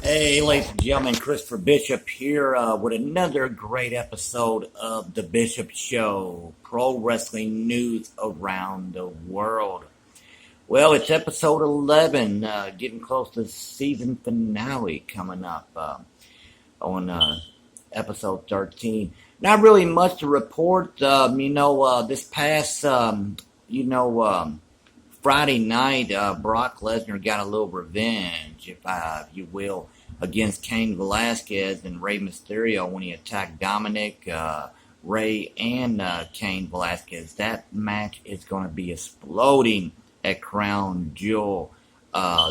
Hey, ladies and gentlemen, Christopher Bishop here with another great episode of The Bishop Show, pro wrestling news around the world. Well, it's episode 11, getting close to season finale coming up on episode 13. Not really much to report. This past, Friday night, Brock Lesnar got a little revenge, if you will, against Cain Velasquez and Rey Mysterio when he attacked Dominic, Rey, and Cain Velasquez. That match is going to be exploding at Crown Jewel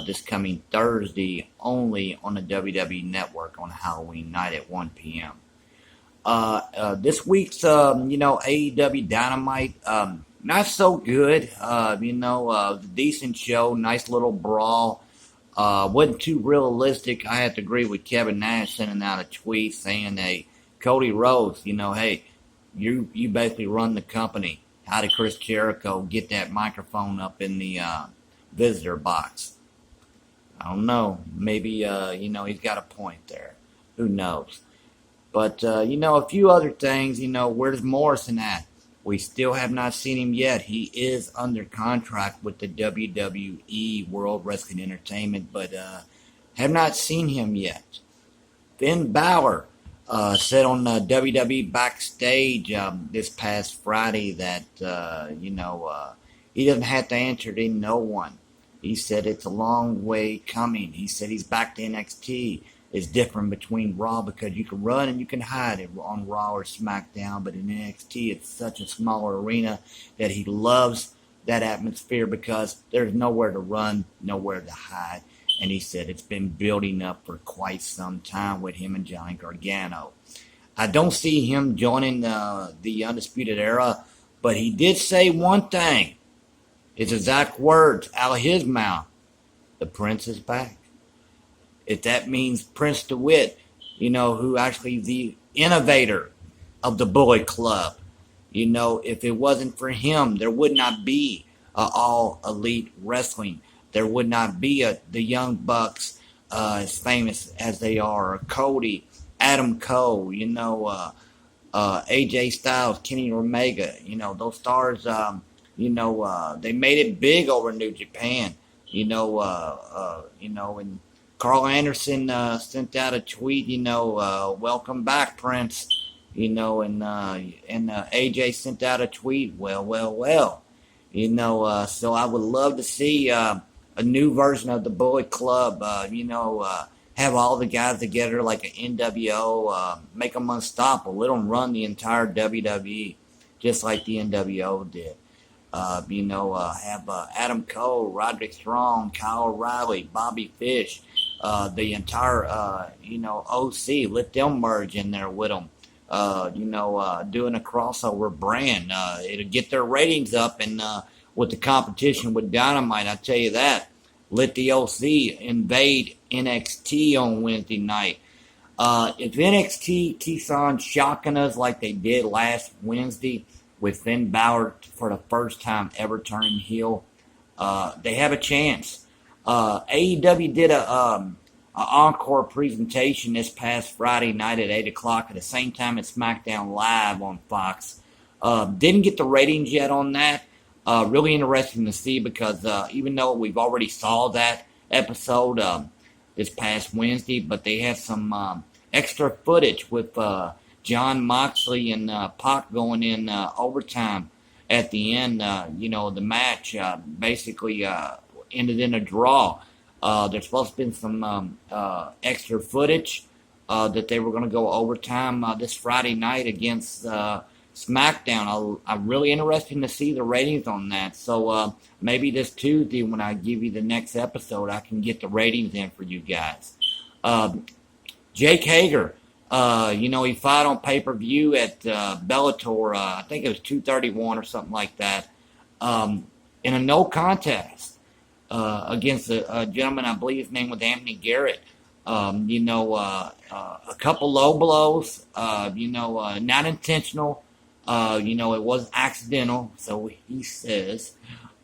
this coming Thursday, only on the WWE Network on Halloween night at 1 p.m. This week's, AEW Dynamite, not so good. Decent show, nice little brawl. Wasn't too realistic. I have to agree with Kevin Nash sending out a tweet saying, hey, Cody Rhodes, hey, you basically run the company. How did Chris Jericho get that microphone up in the visitor box? I don't know. Maybe, he's got a point there. Who knows? But, a few other things, where's Morrison at? We still have not seen him yet. He is under contract with the WWE World Wrestling Entertainment, but have not seen him yet. Finn Balor said on WWE Backstage this past Friday that, he doesn't have to answer to no one. He said it's a long way coming. He said he's back to NXT. It's different between Raw because you can run and you can hide it on Raw or SmackDown, but in NXT it's such a smaller arena that he loves that atmosphere because there's nowhere to run, nowhere to hide. And he said it's been building up for quite some time with him and Johnny Gargano. I don't see him joining the Undisputed Era, but he did say one thing. His exact words out of his mouth. The Prince is back. If that means Prince DeWitt, who actually the innovator of the Bullet Club, if it wasn't for him, there would not be All Elite Wrestling. There would not be the Young Bucks as famous as they are, or Cody, Adam Cole, AJ Styles, Kenny Omega, those stars, they made it big over New Japan, and Carl Anderson sent out a tweet, welcome back, Prince, and AJ sent out a tweet, well, so I would love to see a new version of the Bullet Club, have all the guys together like an NWO, make them unstoppable, let them run the entire WWE, just like the NWO did. Have Adam Cole, Roderick Strong, Kyle O'Reilly, Bobby Fish, the entire, OC, let them merge in there with them, doing a crossover brand. It'll get their ratings up, and with the competition with Dynamite, I tell you that. Let the OC invade NXT on Wednesday night. If NXT keeps on shocking us like they did last Wednesday with Finn Balor for the first time ever turning heel, they have a chance. AEW did a encore presentation this past Friday night at 8 o'clock at the same time as SmackDown Live on Fox. Didn't get the ratings yet on that. Really interesting to see because even though we've already saw that episode this past Wednesday, but they have some extra footage with John Moxley and Pac going in overtime at the end. The match basically ended in a draw. There's supposed to be some extra footage that they were going to go overtime this Friday night against SmackDown. I'm really interested to see the ratings on that. So maybe this Tuesday when I give you the next episode, I can get the ratings in for you guys. Jake Hager, he fought on pay-per-view at Bellator, I think it was 231 or something like that, in a no contest. Against a gentleman, I believe his name was Anthony Garrett. A couple low blows, not intentional. It was accidental, so he says.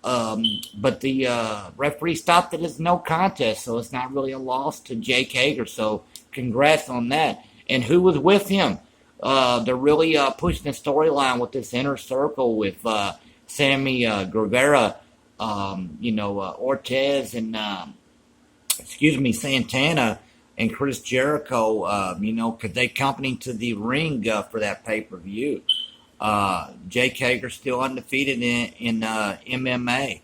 But the referee stopped it as no contest, so it's not really a loss to Jake Hager. So congrats on that. And who was with him? They're really pushing the storyline with this inner circle with Sammy Guevara, Ortez, and Santana and Chris Jericho. Because they accompanied to the ring for that pay-per-view. Jake Hager still undefeated in MMA.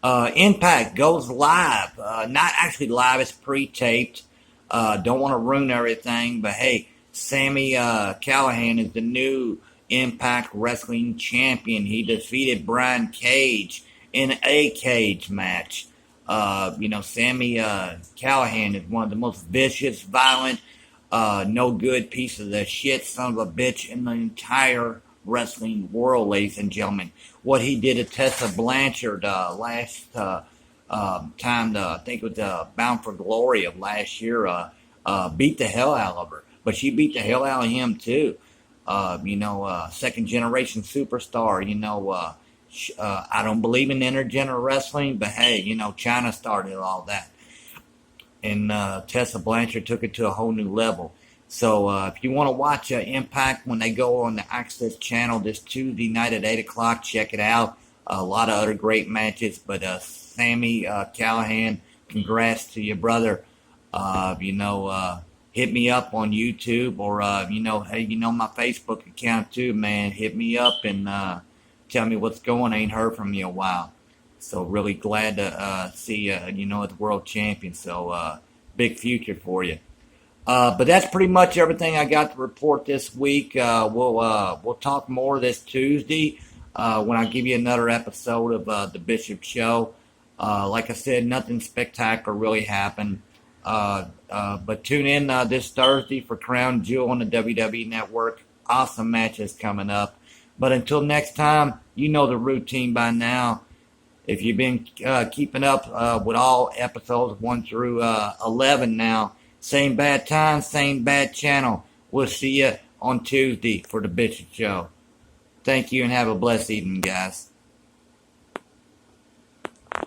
Impact goes live. Not actually live, it's pre-taped. Don't want to ruin everything, but hey, Sammy Callahan is the new Impact Wrestling Champion. He defeated Brian Cage in a cage match. Sammy Callahan is one of the most vicious, violent, no good piece of the shit son of a bitch in the entire wrestling world, ladies and gentlemen. What he did to Tessa Blanchard last time, I think it was Bound for Glory of last year, beat the hell out of her. But she beat the hell out of him too. Second generation superstar. I don't believe in intergender wrestling, but hey, China started all that. And Tessa Blanchard took it to a whole new level. So if you want to watch Impact when they go on the Access channel this Tuesday night at 8 o'clock, check it out. A lot of other great matches. But Sammy Callahan, congrats to your brother. Hit me up on YouTube or, my Facebook account too, man. Hit me up and tell me what's going on. I ain't heard from you in a while. So really glad to see you, as world champion. So big future for you. But that's pretty much everything I got to report this week. We'll talk more this Tuesday when I give you another episode of the Bishop Show. Like I said, nothing spectacular really happened. But tune in this Thursday for Crown Jewel on the WWE Network. Awesome matches coming up. But until next time, you know the routine by now. If you've been keeping up with all episodes 1 through 11 now, same bad time, same bad channel. We'll see you on Tuesday for the Bishop Show. Thank you and have a blessed evening, guys.